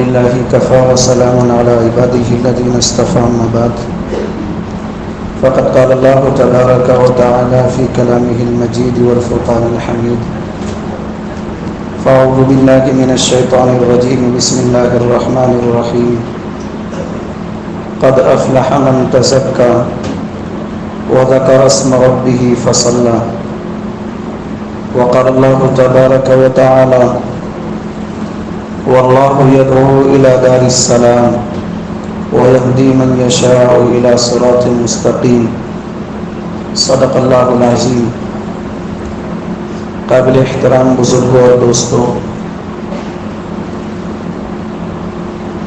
لله كفى وسلام على عباده الذين اصطفى أما بعد فقد قال الله تبارك وتعالى في كلامه المجيد والفرقان الحميد فأعوذ بالله من الشيطان الرجيم بسم الله الرحمن الرحيم قد أفلح من تزكى وذكر اسم ربه فصلى وقال الله تبارك وتعالى والله يدعو إلى دار السلام ويهدي من يشاء إلى صراط مستقيم صدق اللہ العظیم۔ قابل احترام بزرگوں اور دوستوں،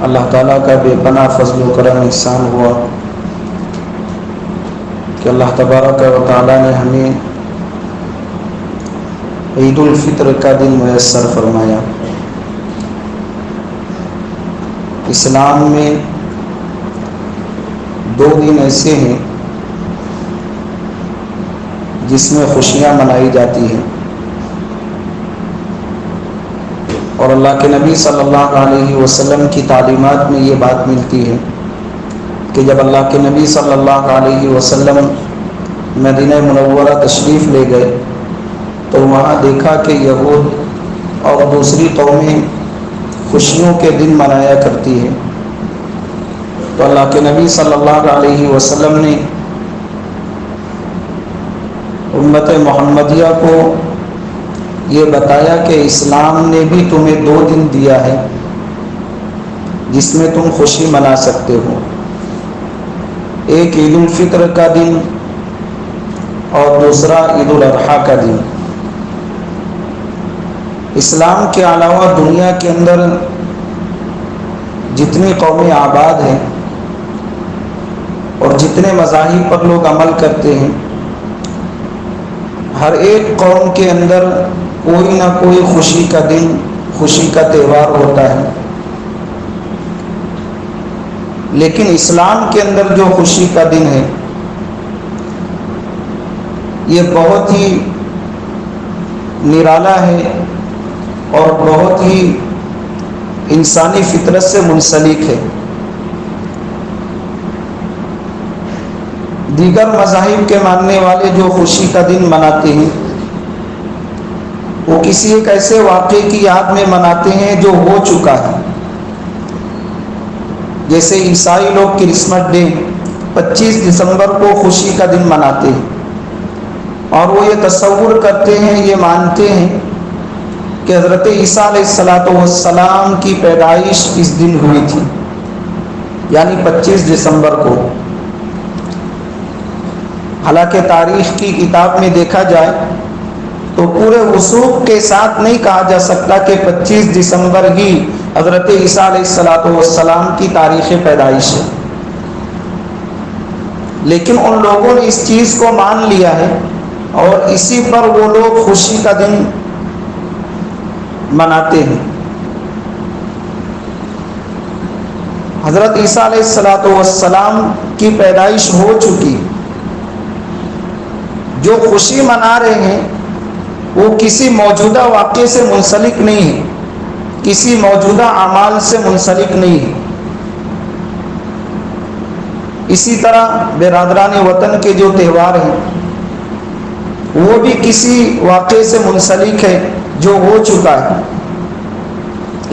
اللہ تعالیٰ کا بے پناہ فضل و کرم احسان ہوا کہ اللہ تبارک و تعالیٰ نے ہمیں عید الفطر کا دن میسر فرمایا۔ اسلام میں دو دن ایسے ہیں جس میں خوشیاں منائی جاتی ہیں، اور اللہ کے نبی صلی اللہ علیہ وسلم کی تعلیمات میں یہ بات ملتی ہے کہ جب اللہ کے نبی صلی اللہ علیہ وسلم مدینہ منورہ تشریف لے گئے تو وہاں دیکھا کہ یہود اور دوسری قومیں خوشیوں کے دن منایا کرتی ہے، تو اللہ کے نبی صلی اللہ علیہ وسلم نے امت محمدیہ کو یہ بتایا کہ اسلام نے بھی تمہیں دو دن دیا ہے جس میں تم خوشی منا سکتے ہو، ایک عید الفطر کا دن اور دوسرا عید الاضحیٰ کا دن۔ اسلام کے علاوہ دنیا کے اندر جتنی قومیں آباد ہیں اور جتنے مذاہب پر لوگ عمل کرتے ہیں، ہر ایک قوم کے اندر کوئی نہ کوئی خوشی کا دن، خوشی کا تہوار ہوتا ہے، لیکن اسلام کے اندر جو خوشی کا دن ہے یہ بہت ہی نرالا ہے اور بہت ہی انسانی فطرت سے منسلک ہے۔ دیگر مذاہب کے ماننے والے جو خوشی کا دن مناتے ہیں وہ کسی ایک ایسے واقعے کی یاد میں مناتے ہیں جو ہو چکا ہے، جیسے عیسائی لوگ کرسمس ڈے 25 دسمبر کو خوشی کا دن مناتے ہیں، اور وہ یہ تصور کرتے ہیں، یہ مانتے ہیں کہ حضرت عیسیٰ علیہ السلام کی پیدائش اس دن ہوئی تھی، یعنی 25 دسمبر کو۔ حالانکہ تاریخ کی کتاب میں دیکھا جائے تو پورے وثوق کے ساتھ نہیں کہا جا سکتا کہ 25 دسمبر ہی حضرت عیسیٰ علیہ السلام کی تاریخ پیدائش ہے، لیکن ان لوگوں نے اس چیز کو مان لیا ہے اور اسی پر وہ لوگ خوشی کا دن مناتے ہیں۔ حضرت عیسیٰ علیہ السلام کی پیدائش ہو چکی، جو خوشی منا رہے ہیں وہ کسی موجودہ واقعے سے منسلک نہیں ہے، کسی موجودہ اعمال سے منسلک نہیں ہے۔ اسی طرح برادران وطن کے جو تہوار ہیں وہ بھی کسی واقعے سے منسلک ہے جو ہو چکا ہے۔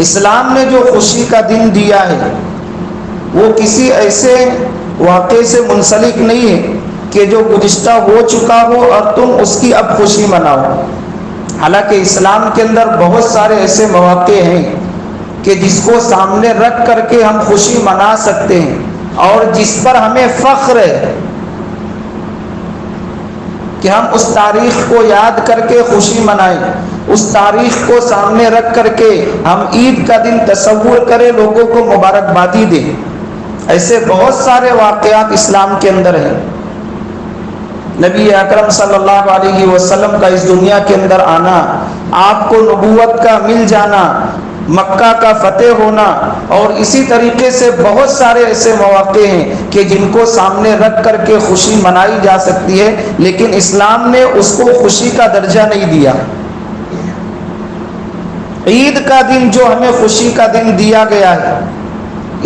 اسلام نے جو خوشی کا دن دیا ہے وہ کسی ایسے واقعے سے منسلک نہیں ہے کہ جو گزشتہ ہو چکا ہو اور تم اس کی اب خوشی مناؤ۔ حالانکہ اسلام کے اندر بہت سارے ایسے مواقع ہیں کہ جس کو سامنے رکھ کر کے ہم خوشی منا سکتے ہیں اور جس پر ہمیں فخر ہے کہ ہم اس تاریخ کو یاد کر کے خوشی منائیں، اس تاریخ کو سامنے رکھ کر کے ہم عید کا دن تصور کریں، لوگوں کو مبارکبادی دیں۔ ایسے بہت سارے واقعات اسلام کے اندر ہیں۔ نبی اکرم صلی اللہ علیہ وسلم کا اس دنیا کے اندر آنا، آپ کو نبوت کا مل جانا، مکہ کا فتح ہونا، اور اسی طریقے سے بہت سارے ایسے مواقع ہیں کہ جن کو سامنے رکھ کر کے خوشی منائی جا سکتی ہے، لیکن اسلام نے اس کو خوشی کا درجہ نہیں دیا۔ عید کا دن جو ہمیں خوشی کا دن دیا گیا ہے،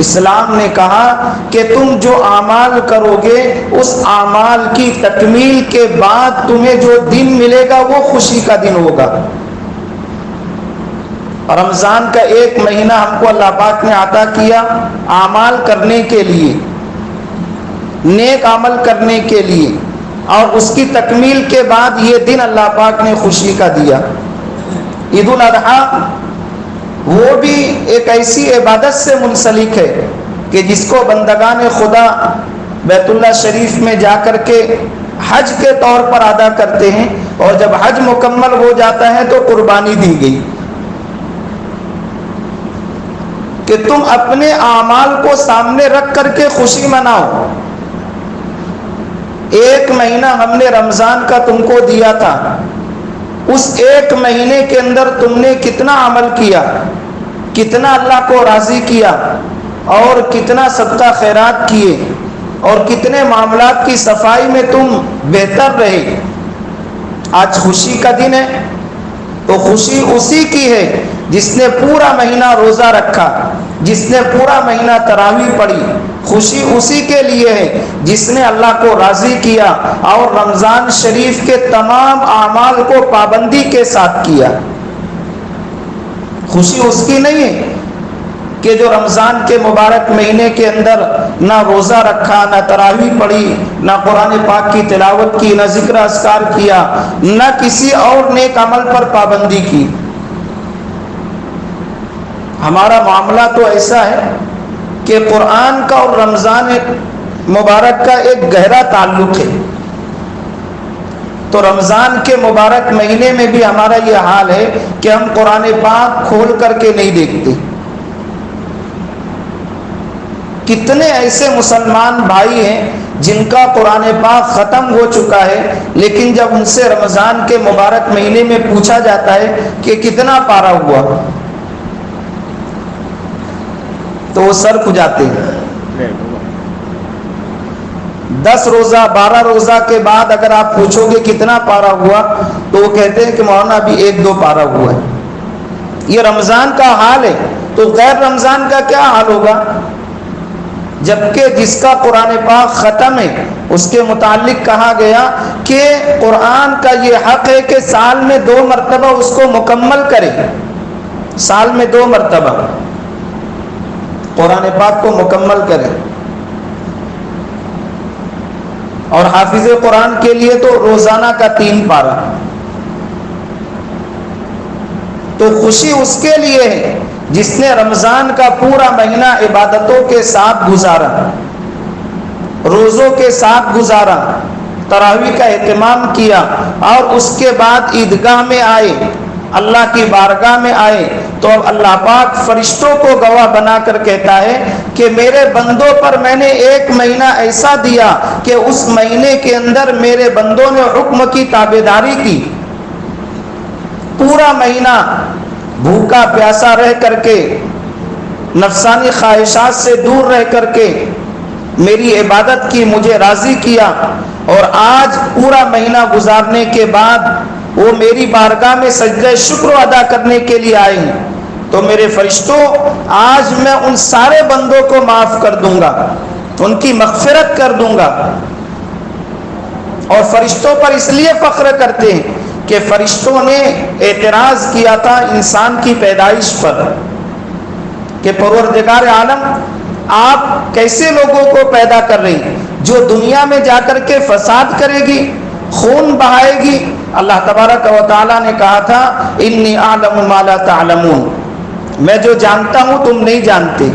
اسلام نے کہا کہ تم جو اعمال کرو گے اس اعمال کی تکمیل کے بعد تمہیں جو دن ملے گا وہ خوشی کا دن ہوگا۔ رمضان کا ایک مہینہ ہم کو اللہ پاک نے عطا کیا اعمال کرنے کے لیے، نیک عمل کرنے کے لیے، اور اس کی تکمیل کے بعد یہ دن اللہ پاک نے خوشی کا دیا۔ عید الاضحیٰ وہ بھی ایک ایسی عبادت سے منسلک ہے کہ جس کو بندگان خدا بیت اللہ شریف میں جا کر کے حج کے طور پر ادا کرتے ہیں، اور جب حج مکمل ہو جاتا ہے تو قربانی دی گئی کہ تم اپنے اعمال کو سامنے رکھ کر کے خوشی مناؤ۔ ایک مہینہ ہم نے رمضان کا تم کو دیا تھا، اس ایک مہینے کے اندر تم نے کتنا عمل کیا، کتنا اللہ کو راضی کیا، اور کتنا صدقہ خیرات کیے، اور کتنے معاملات کی صفائی میں تم بہتر رہے۔ آج خوشی کا دن ہے تو خوشی اسی کی ہے جس نے پورا مہینہ روزہ رکھا، جس نے پورا مہینہ تراویح پڑھی۔ خوشی اسی کے لیے ہے جس نے اللہ کو راضی کیا اور رمضان شریف کے تمام اعمال کو پابندی کے ساتھ کیا۔ خوشی اس کی نہیں ہے کہ جو رمضان کے مبارک مہینے کے اندر نہ روزہ رکھا، نہ تراویح پڑھی، نہ قرآن پاک کی تلاوت کی، نہ ذکر اذکار کیا، نہ کسی اور نیک عمل پر پابندی کی۔ ہمارا معاملہ تو ایسا ہے کہ قرآن کا اور رمضان مبارک کا ایک گہرا تعلق ہے، تو رمضان کے مبارک مہینے میں بھی ہمارا یہ حال ہے کہ ہم قرآن پاک کھول کر کے نہیں دیکھتے۔ کتنے ایسے مسلمان بھائی ہیں جن کا قرآن پاک ختم ہو چکا ہے، لیکن جب ان سے رمضان کے مبارک مہینے میں پوچھا جاتا ہے کہ کتنا پارہ ہوا تو وہ سر کھجاتے ہیں۔ 10 روزہ 12 روزہ کے بعد اگر آپ پوچھو گے کتنا پارہ ہوا تو وہ کہتے ہیں کہ مولانا ابھی 1-2 پارہ ہوا ہے۔ یہ رمضان کا حال ہے، تو غیر رمضان کا کیا حال ہوگا؟ جبکہ جس کا قرآن پاک ختم ہے اس کے متعلق کہا گیا کہ قرآن کا یہ حق ہے کہ سال میں 2 مرتبہ اس کو مکمل کرے، سال میں 2 مرتبہ قرآن پاک کو مکمل کرے۔ اور حافظ قرآن کے لیے تو روزانہ کا 3 پارہ۔ تو خوشی اس کے لیے ہے جس نے رمضان کا پورا مہینہ عبادتوں کے ساتھ گزارا، روزوں کے ساتھ گزارا، تراویح کا اہتمام کیا، اور اس کے بعد عیدگاہ میں آئے، اللہ کی بارگاہ میں آئے، تو اب اللہ پاک فرشتوں کو گواہ بنا کر کہتا ہے کہ میرے بندوں پر میں نے ایک مہینہ ایسا دیا کہ اس مہینے کے اندر میرے بندوں نے حکم کی تابعداری کی، پورا مہینہ بھوکا پیاسا رہ کر کے، نفسانی خواہشات سے دور رہ کر کے میری عبادت کی، مجھے راضی کیا، اور آج پورا مہینہ گزارنے کے بعد وہ میری بارگاہ میں سجدہ شکر ادا کرنے کے لیے آئے ہیں، تو میرے فرشتوں آج میں ان سارے بندوں کو معاف کر دوں گا، ان کی مغفرت کر دوں گا۔ اور فرشتوں پر اس لیے فخر کرتے ہیں کہ فرشتوں نے اعتراض کیا تھا انسان کی پیدائش پر کہ پروردگار عالم آپ کیسے لوگوں کو پیدا کر رہی ہیں جو دنیا میں جا کر کے فساد کرے گی، خون بہائے گی۔ اللہ تبارک و تعالیٰ نے کہا تھا انی اعلم ما لا تعلمون، میں جو جانتا ہوں تم نہیں جانتے۔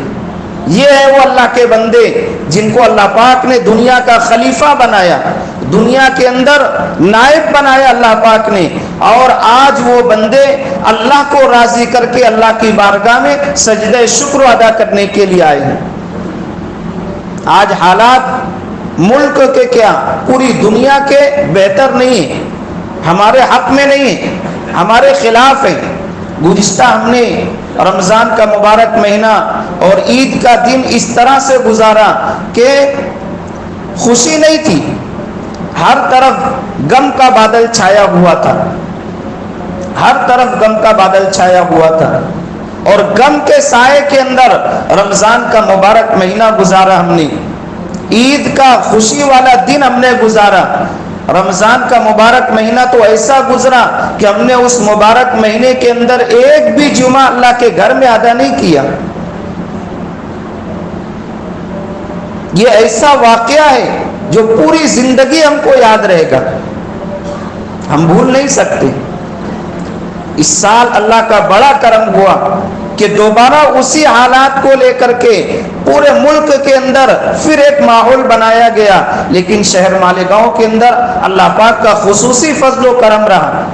یہ ہے وہ اللہ کے بندے جن کو اللہ پاک نے دنیا کا خلیفہ بنایا، دنیا کے اندر نائب بنایا اللہ پاک نے، اور آج وہ بندے اللہ کو راضی کر کے اللہ کی بارگاہ میں سجدہ شکر ادا کرنے کے لیے آئے ہیں۔ آج حالات ملک کے کیا پوری دنیا کے بہتر نہیں ہیں، ہمارے حق میں نہیں ہیں، ہمارے خلاف ہیں۔ گزشتہ ہم نے رمضان کا مبارک مہینہ اور عید کا دن اس طرح سے گزارا کہ خوشی نہیں تھی، ہر طرف غم کا بادل چھایا ہوا تھا۔ ہر طرف غم کا بادل چھایا ہوا تھا، اور غم کے سائے کے اندر رمضان کا مبارک مہینہ گزارا ہم نے، عید کا خوشی والا دن ہم نے گزارا۔ رمضان کا مبارک مہینہ تو ایسا گزرا کہ ہم نے اس مبارک مہینے کے اندر ایک بھی جمعہ اللہ کے گھر میں ادا نہیں کیا۔ یہ ایسا واقعہ ہے جو پوری زندگی ہم کو یاد رہے گا، ہم بھول نہیں سکتے۔ اس سال اللہ کا بڑا کرم ہوا کہ دوبارہ اسی حالات کو لے کر کے پورے ملک کے اندر پھر ایک ماحول بنایا گیا، لیکن شہر مالیگاؤں کے اندر اللہ پاک کا خصوصی فضل و کرم رہا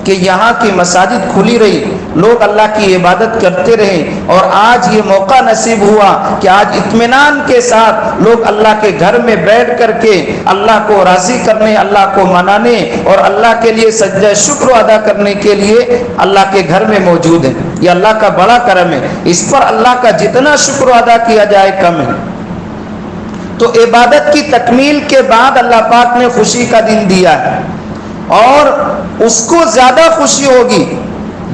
کہ یہاں کی مساجد کھلی رہی، لوگ اللہ کی عبادت کرتے رہے، اور آج یہ موقع نصیب ہوا کہ آج اطمینان کے ساتھ لوگ اللہ کے گھر میں بیٹھ کر کے اللہ کو راضی کرنے، اللہ کو منانے اور اللہ کے لیے سجدہ شکر ادا کرنے کے لیے اللہ کے گھر میں موجود ہیں۔ یہ اللہ کا بڑا کرم ہے، اس پر اللہ کا جتنا شکر ادا کیا جائے کم ہے۔ تو عبادت کی تکمیل کے بعد اللہ پاک نے خوشی کا دن دیا ہے، اور اس کو زیادہ خوشی ہوگی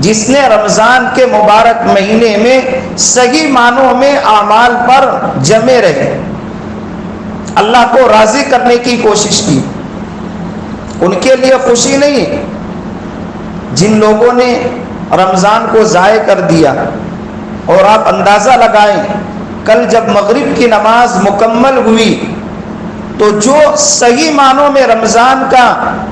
جس نے رمضان کے مبارک مہینے میں صحیح معنوں میں اعمال پر جمے رہے، اللہ کو راضی کرنے کی کوشش کی۔ ان کے لیے خوشی نہیں جن لوگوں نے رمضان کو ضائع کر دیا۔ اور آپ اندازہ لگائیں، کل جب مغرب کی نماز مکمل ہوئی تو جو صحیح معنوں میں رمضان کا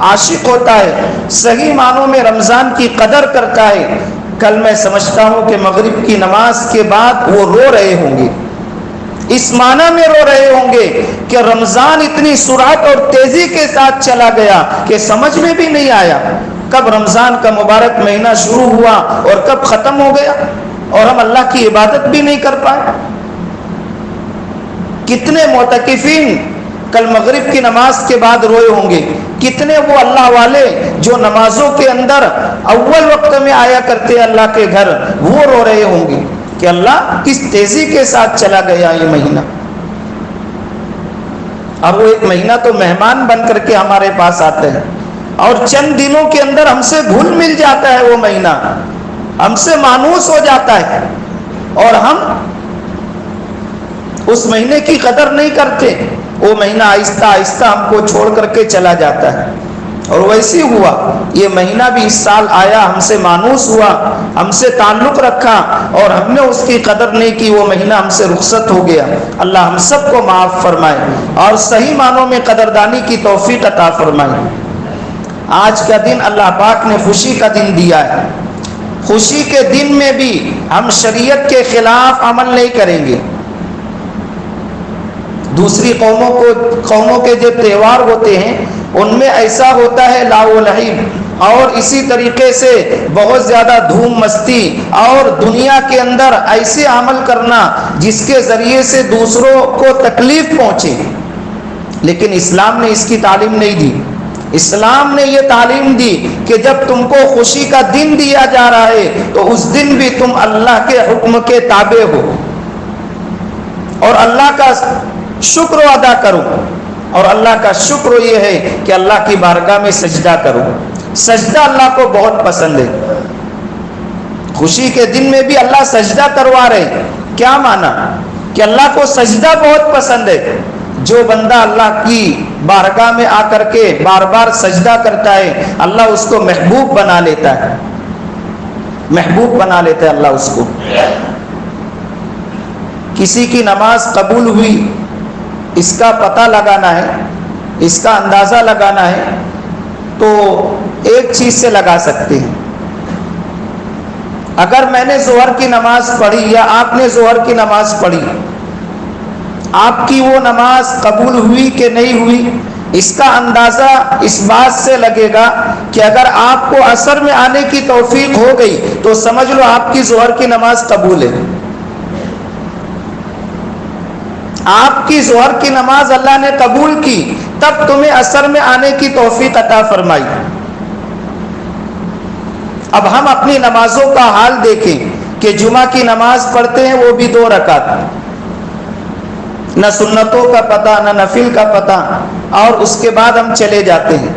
عاشق ہوتا ہے، صحیح معنوں میں رمضان کی قدر کرتا ہے، کل میں سمجھتا ہوں کہ مغرب کی نماز کے بعد وہ رو رہے ہوں گے، اس معنی میں رو رہے ہوں گے کہ رمضان اتنی سرعت اور تیزی کے ساتھ چلا گیا کہ سمجھ میں بھی نہیں آیا کب رمضان کا مبارک مہینہ شروع ہوا اور کب ختم ہو گیا، اور ہم اللہ کی عبادت بھی نہیں کر پائے۔ کتنے معتکفین کل مغرب کی نماز کے بعد روئے ہوں گے، کتنے وہ اللہ والے جو نمازوں کے اندر اول وقت میں آیا کرتے اللہ کے گھر، وہ رو رہے ہوں گے کہ اللہ کس تیزی کے ساتھ چلا گیا یہ مہینہ۔ اب وہ ایک مہینہ تو مہمان بن کر کے ہمارے پاس آتے ہیں، اور چند دنوں کے اندر ہم سے گھل مل جاتا ہے وہ مہینہ، ہم سے مانوس ہو جاتا ہے، اور ہم اس مہینے کی قدر نہیں کرتے۔ وہ مہینہ آہستہ آہستہ ہم کو چھوڑ کر کے چلا جاتا ہے، اور ویسے ہوا یہ مہینہ بھی اس سال آیا، ہم سے مانوس ہوا، ہم سے تعلق رکھا، اور ہم نے اس کی قدر نہیں کی، وہ مہینہ ہم سے رخصت ہو گیا۔ اللہ ہم سب کو معاف فرمائے اور صحیح معنوں میں قدردانی کی توفیق عطا فرمائے۔ آج کا دن اللہ پاک نے خوشی کا دن دیا ہے، خوشی کے دن میں بھی ہم شریعت کے خلاف عمل نہیں کریں گے۔ دوسری قوموں کے جو تہوار ہوتے ہیں ان میں ایسا ہوتا ہے لاو لہیب، اور اسی طریقے سے بہت زیادہ دھوم مستی اور دنیا کے اندر ایسے عمل کرنا جس کے ذریعے سے دوسروں کو تکلیف پہنچے، لیکن اسلام نے اس کی تعلیم نہیں دی۔ اسلام نے یہ تعلیم دی کہ جب تم کو خوشی کا دن دیا جا رہا ہے تو اس دن بھی تم اللہ کے حکم کے تابع ہو اور اللہ کا شکر ادا کرو، اور اللہ کا شکر یہ ہے کہ اللہ کی بارگاہ میں سجدہ کرو۔ سجدہ اللہ کو بہت پسند ہے، خوشی کے دن میں بھی اللہ سجدہ کروا رہے۔ کیا معنی کہ اللہ کو سجدہ بہت پسند ہے؟ جو بندہ اللہ کی بارگاہ میں آ کر کے بار بار سجدہ کرتا ہے اللہ اس کو محبوب بنا لیتا ہے، محبوب بنا لیتا ہے اللہ اس کو۔ کسی کی نماز قبول ہوئی اس کا پتہ لگانا ہے، اس کا اندازہ لگانا ہے، تو ایک چیز سے لگا سکتے ہیں۔ اگر میں نے ظہر کی نماز پڑھی یا آپ نے ظہر کی نماز پڑھی، آپ کی وہ نماز قبول ہوئی کہ نہیں ہوئی، اس کا اندازہ اس بات سے لگے گا کہ اگر آپ کو عصر میں آنے کی توفیق ہو گئی تو سمجھ لو آپ کی ظہر کی نماز قبول ہے۔ آپ کی ظہر کی نماز اللہ نے قبول کی، تب تمہیں عصر میں آنے کی توفیق عطا فرمائی۔ اب ہم اپنی نمازوں کا حال دیکھیں کہ جمعہ کی نماز پڑھتے ہیں وہ بھی 2 رکعت، نہ سنتوں کا پتہ نہ نفل کا پتہ، اور اس کے بعد ہم چلے جاتے ہیں۔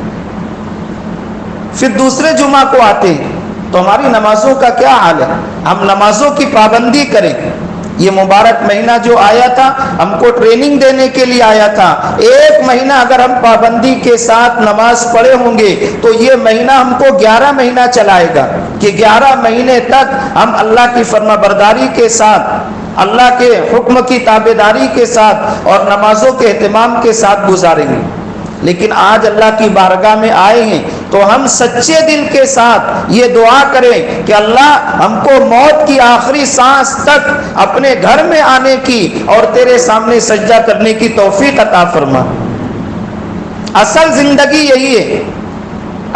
پھر دوسرے جمعہ کو آتے ہیں تو ہماری نمازوں کا کیا حال ہے؟ ہم نمازوں کی پابندی کریں. یہ مبارک مہینہ جو آیا تھا ہم کو ٹریننگ دینے کے لیے آیا تھا. ایک مہینہ اگر ہم پابندی کے ساتھ نماز پڑھے ہوں گے تو یہ مہینہ ہم کو 11 مہینہ چلائے گا کہ 11 مہینے تک ہم اللہ کی فرما برداری کے ساتھ، اللہ کے حکم کی تابعداری کے ساتھ اور نمازوں کے اہتمام کے ساتھ گزاریں گے. لیکن آج اللہ کی بارگاہ میں آئے ہیں تو ہم سچے دل کے ساتھ یہ دعا کریں کہ اللہ ہم کو موت کی آخری سانس تک اپنے گھر میں آنے کی اور تیرے سامنے سجدہ کرنے کی توفیق عطا فرما. اصل زندگی یہی ہے،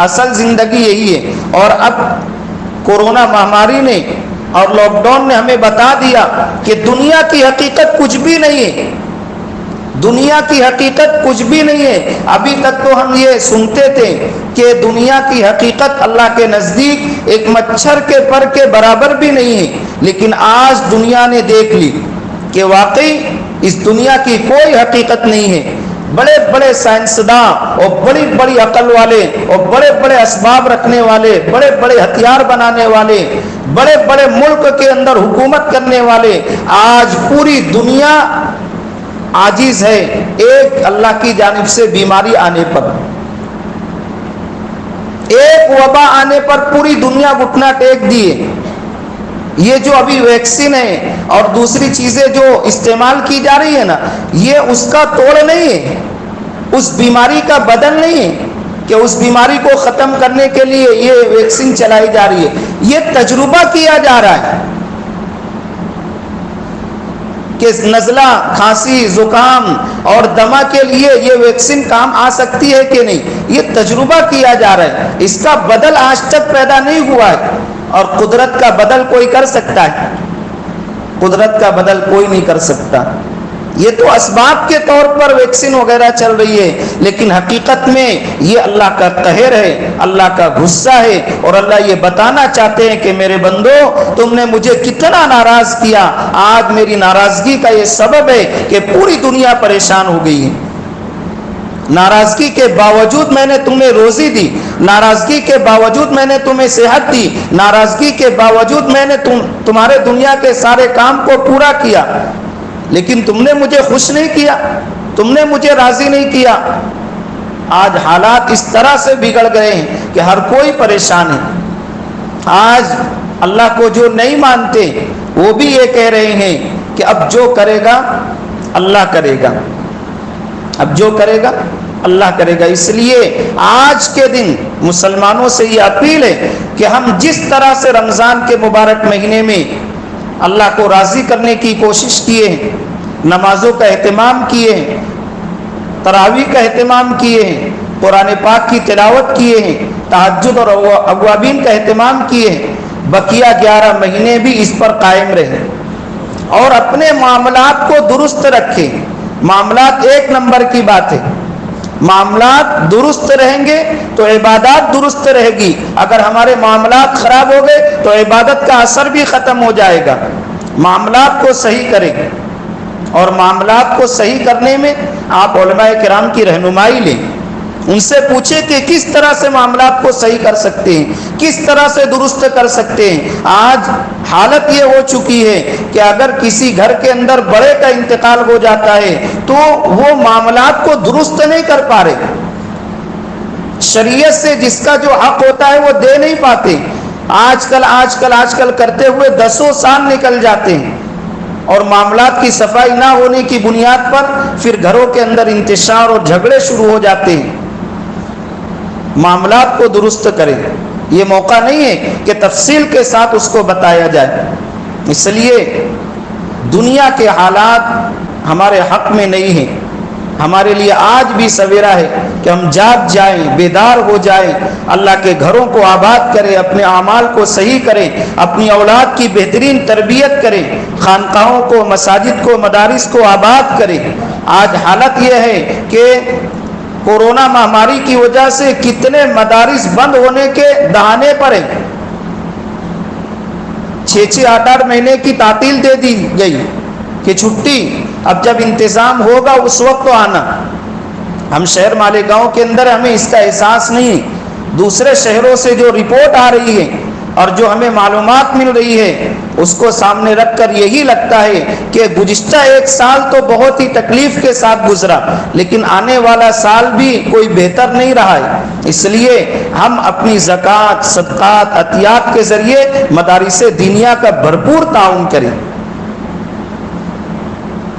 اصل زندگی یہی ہے. اور اب کورونا مہاماری نے اور لاک ڈاؤن نے ہمیں بتا دیا کہ دنیا کی حقیقت کچھ بھی نہیں ہے. دنیا کی حقیقت کچھ بھی نہیں ہے. ابھی تک تو ہم یہ سنتے تھے کہ دنیا کی حقیقت اللہ کے نزدیک ایک مچھر کے پر کے برابر بھی نہیں ہے. لیکن آج دنیا نے دیکھ لی کہ واقعی اس دنیا کی کوئی حقیقت نہیں ہے. بڑے بڑے سائنسداں اور بڑی بڑی عقل والے اور بڑے بڑے اسباب رکھنے والے، بڑے بڑے ہتھیار بنانے والے، بڑے بڑے ملک کے اندر حکومت کرنے والے، آج پوری دنیا عاجز ہے ایک اللہ کی جانب سے بیماری آنے پر، ایک وبا آنے پر پوری دنیا گھٹنا ٹیک دیے. یہ جو ابھی ویکسین ہے اور دوسری چیزیں جو استعمال کی جا رہی ہے نا، یہ اس کا توڑ نہیں ہے، اس بیماری کا بدل نہیں ہے کہ اس بیماری کو ختم کرنے کے لیے یہ ویکسین چلائی جا رہی ہے. یہ تجربہ کیا جا رہا ہے کہ نزلہ، کھانسی، زکام اور دمہ کے لیے یہ ویکسین کام آ سکتی ہے کہ نہیں. یہ تجربہ کیا جا رہا ہے، اس کا بدل آج تک پیدا نہیں ہوا ہے. اور قدرت کا بدل کوئی کر سکتا ہے؟ قدرت کا بدل کوئی نہیں کر سکتا. یہ تو اسباب کے طور پر ویکسین وغیرہ چل رہی ہے، لیکن حقیقت میں یہ اللہ کا قہر ہے، اللہ کا غصہ ہے. اور اللہ یہ بتانا چاہتے ہیں کہ میرے بندو، تم نے مجھے کتنا ناراض کیا. آج میری ناراضگی کا یہ سبب ہے کہ پوری دنیا پریشان ہو گئی ہے. ناراضگی کے باوجود میں نے تمہیں روزی دی، ناراضگی کے باوجود میں نے تمہیں صحت دی، ناراضگی کے باوجود میں نے تمہارے دنیا کے سارے کام کو پورا کیا، لیکن تم نے مجھے خوش نہیں کیا، تم نے مجھے راضی نہیں کیا. آج حالات اس طرح سے بگڑ گئے ہیں کہ ہر کوئی پریشان ہے. آج اللہ کو جو نہیں مانتے وہ بھی یہ کہہ رہے ہیں کہ اب جو کرے گا اللہ کرے گا، اب جو کرے گا اللہ کرے گا. اس لیے آج کے دن مسلمانوں سے یہ اپیل ہے کہ ہم جس طرح سے رمضان کے مبارک مہینے میں اللہ کو راضی کرنے کی کوشش کیے ہیں، نمازوں کا اہتمام کیے ہیں، تراویح کا اہتمام کیے ہیں، قرآن پاک کی تلاوت کیے ہیں، تہجد اور اوابین کا اہتمام کیے ہیں، بقیہ 11 مہینے بھی اس پر قائم رہیں اور اپنے معاملات کو درست رکھیں. معاملات ایک نمبر کی بات ہے. معاملات درست رہیں گے تو عبادات درست رہے گی. اگر ہمارے معاملات خراب ہو گئے تو عبادت کا اثر بھی ختم ہو جائے گا. معاملات کو صحیح کریں اور معاملات کو صحیح کرنے میں آپ علماء کرام کی رہنمائی لیں. ان سے پوچھیں کہ کس طرح سے معاملات کو صحیح کر سکتے ہیں، کس طرح سے درست کر سکتے ہیں. آج حالت یہ ہو چکی ہے کہ اگر کسی گھر کے اندر بڑے کا انتقال ہو جاتا ہے تو وہ معاملات کو درست نہیں کر پا رہے. شریعت سے جس کا جو حق ہوتا ہے وہ دے نہیں پاتے. آج کل کرتے ہوئے 10 سال نکل جاتے ہیں اور معاملات کی صفائی نہ ہونے کی بنیاد پر پھر گھروں کے اندر انتشار اور جھگڑے شروع ہو جاتے ہیں. معاملات کو درست کریں. یہ موقع نہیں ہے کہ تفصیل کے ساتھ اس کو بتایا جائے. اس لیے دنیا کے حالات ہمارے حق میں نہیں ہیں. ہمارے لیے آج بھی سویرا ہے کہ ہم جاگ جائیں، بیدار ہو جائیں، اللہ کے گھروں کو آباد کریں، اپنے اعمال کو صحیح کریں، اپنی اولاد کی بہترین تربیت کریں، خانقاہوں کو، مساجد کو، مدارس کو آباد کریں. آج حالت یہ ہے کہ کورونا مہاماری کی وجہ سے کتنے مدارس بند ہونے کے دہانے پر ہیں. 6 8 مہینے کی تعطیل دے دی گئی کہ چھٹی، اب جب انتظام ہوگا اس وقت تو آنا. ہم شہر مالیگاؤں کے اندر ہمیں اس کا احساس نہیں. دوسرے شہروں سے جو رپورٹ آ رہی ہے اور جو ہمیں معلومات مل رہی ہے اس کو سامنے رکھ کر یہی لگتا ہے کہ گزشتہ ایک سال تو بہت ہی تکلیف کے ساتھ گزرا، لیکن آنے والا سال بھی کوئی بہتر نہیں رہا ہے۔ اس لیے ہم اپنی زکوٰۃ، صدقات، عطیات کے ذریعے مدارس دینیہ کا بھرپور تعاون کریں۔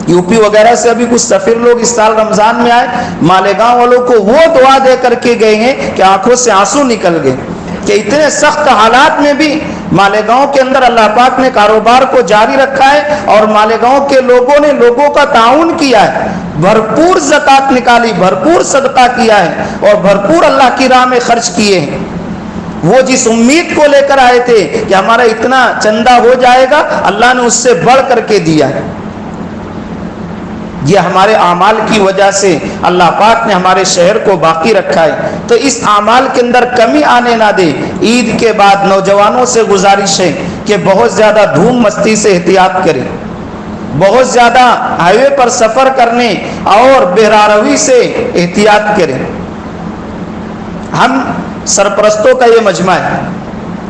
یو پی وغیرہ سے ابھی کچھ سفیر لوگ اس سال رمضان میں آئے، مالیگاؤں والوں کو وہ دعا دے کر کے گئے ہیں کہ آنکھوں سے آنسو نکل گئے کہ اتنے سخت حالات میں بھی مالیگاؤں کے اندر اللہ پاک نے کاروبار کو جاری رکھا ہے اور مالیگاؤں کے لوگوں نے لوگوں کا تعاون کیا ہے، بھرپور زکوٰۃ نکالی، بھرپور صدقہ کیا ہے اور بھرپور اللہ کی راہ میں خرچ کیے ہیں۔ وہ جس امید کو لے کر آئے تھے کہ ہمارا اتنا چندہ ہو جائے گا، اللہ نے اس سے بڑھ کر کے دیا ہے۔ یہ ہمارے اعمال کی وجہ سے اللہ پاک نے ہمارے شہر کو باقی رکھا ہے، تو اس اعمال کے اندر کمی آنے نہ دے۔ عید کے بعد نوجوانوں سے گزارش ہے کہ بہت زیادہ دھوم مستی سے احتیاط کریں، بہت زیادہ ہائی وے پر سفر کرنے اور بہراروی سے احتیاط کریں۔ ہم سرپرستوں کا یہ مجمع ہے،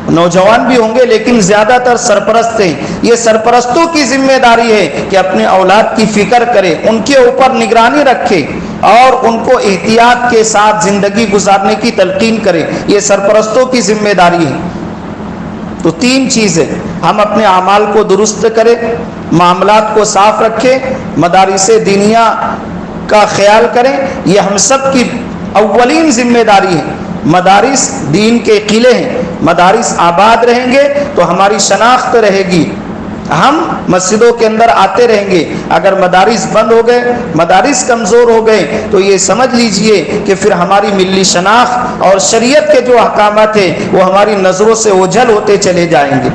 نوجوان بھی ہوں گے لیکن زیادہ تر سرپرست ہیں۔ یہ سرپرستوں کی ذمہ داری ہے کہ اپنے اولاد کی فکر کرے، ان کے اوپر نگرانی رکھے اور ان کو احتیاط کے ساتھ زندگی گزارنے کی تلقین کرے۔ یہ سرپرستوں کی ذمہ داری ہے۔ تو تین چیزیں، ہم اپنے اعمال کو درست کریں، معاملات کو صاف رکھیں، مدارس دینیہ کا خیال کریں، یہ ہم سب کی اولین ذمہ داری ہے۔ مدارس دین کے قلعے ہیں، مدارس آباد رہیں گے تو ہماری شناخت رہے گی، ہم مسجدوں کے اندر آتے رہیں گے۔ اگر مدارس بند ہو گئے، مدارس کمزور ہو گئے تو یہ سمجھ لیجئے کہ پھر ہماری ملی شناخت اور شریعت کے جو احکامات ہیں وہ ہماری نظروں سے اوجھل ہوتے چلے جائیں گے۔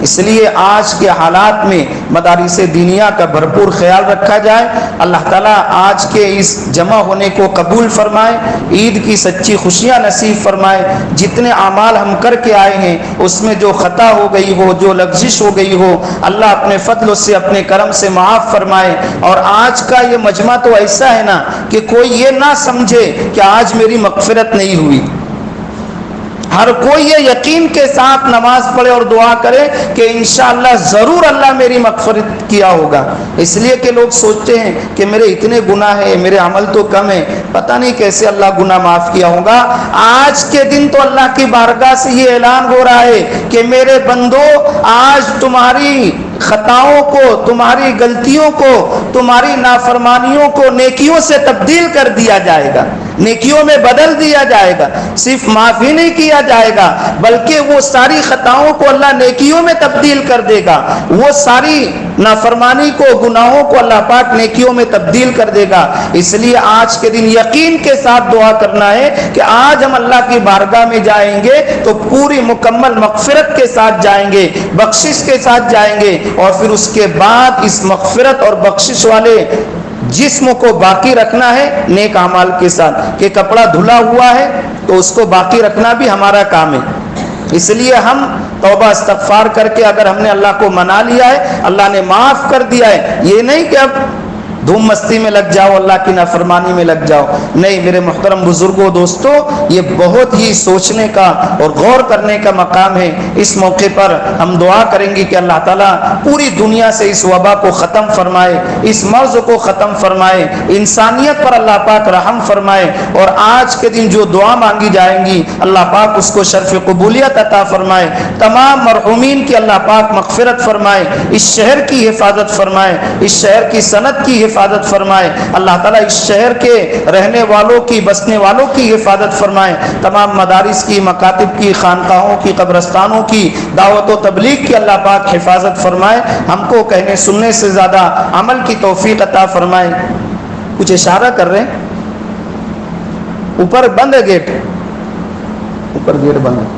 اس لیے آج کے حالات میں مدارس دینیہ کا بھرپور خیال رکھا جائے۔ اللہ تعالیٰ آج کے اس جمع ہونے کو قبول فرمائے، عید کی سچی خوشیاں نصیب فرمائے۔ جتنے اعمال ہم کر کے آئے ہیں اس میں جو خطا ہو گئی ہو، جو لغزش ہو گئی ہو، اللہ اپنے فضل سے، اپنے کرم سے معاف فرمائے۔ اور آج کا یہ مجمع تو ایسا ہے نا کہ کوئی یہ نہ سمجھے کہ آج میری مغفرت نہیں ہوئی۔ ہر کوئی یہ یقین کے ساتھ نماز پڑھے اور دعا کرے کہ انشاءاللہ ضرور اللہ میری مغفرت کیا ہوگا۔ اس لیے کہ لوگ سوچتے ہیں کہ میرے اتنے گناہ ہیں، میرے عمل تو کم ہے، پتہ نہیں کیسے اللہ گناہ معاف کیا ہوگا۔ آج کے دن تو اللہ کی بارگاہ سے یہ اعلان ہو رہا ہے کہ میرے بندو، آج تمہاری خطاؤں کو، تمہاری غلطیوں کو، تمہاری نافرمانیوں کو نیکیوں سے تبدیل کر دیا جائے گا، نیکیوں میں بدل دیا جائے گا۔ صرف معاف ہی نہیں کیا جائے گا بلکہ وہ ساری خطاؤں کو اللہ نیکیوں میں تبدیل کر دے گا، وہ ساری نافرمانی کو، گناہوں کو اللہ پاک نیکیوں میں تبدیل کر دے گا۔ اس لیے آج کے دن یقین کے ساتھ دعا کرنا ہے کہ آج ہم اللہ کی بارگاہ میں جائیں گے تو پوری مکمل مغفرت کے ساتھ جائیں گے، بخشش کے ساتھ جائیں گے، اور پھر اس کے بعد اس مغفرت اور بخشش والے جسم کو باقی رکھنا ہے نیک اعمال کے ساتھ۔ کہ کپڑا دھلا ہوا ہے تو اس کو باقی رکھنا بھی ہمارا کام ہے۔ اس لیے ہم توبہ استغفار کر کے اگر ہم نے اللہ کو منا لیا ہے، اللہ نے معاف کر دیا ہے، یہ نہیں کہ اب دھوم مستی میں لگ جاؤ، اللہ کی نافرمانی میں لگ جاؤ۔ نہیں میرے محترم بزرگوں، دوستوں، یہ بہت ہی سوچنے کا اور غور کرنے کا مقام ہے۔ اس موقع پر ہم دعا کریں گے کہ اللہ تعالیٰ پوری دنیا سے اس وبا کو ختم فرمائے، اس مرض کو ختم فرمائے، انسانیت پر اللہ پاک رحم فرمائے، اور آج کے دن جو دعا مانگی جائیں گی اللہ پاک اس کو شرف قبولیت عطا فرمائے۔ تمام مرحومین کی اللہ پاک مغفرت فرمائے، اس شہر کی حفاظت فرمائے، اس شہر کی صنعت کی حفاظت فرمائے۔ اللہ تعالیٰ اس شہر کے رہنے والوں کی، بسنے والوں کی حفاظت فرمائے۔ تمام مدارس کی، مکاتب کی، خانقاہوں کی، قبرستانوں کی، دعوت و تبلیغ کی اللہ پاک حفاظت فرمائے۔ ہم کو کہنے سننے سے زیادہ عمل کی توفیق عطا فرمائے۔ کچھ اشارہ کر رہے ہیں، اوپر بند ہے گیٹ، اوپر گیٹ بند ہے۔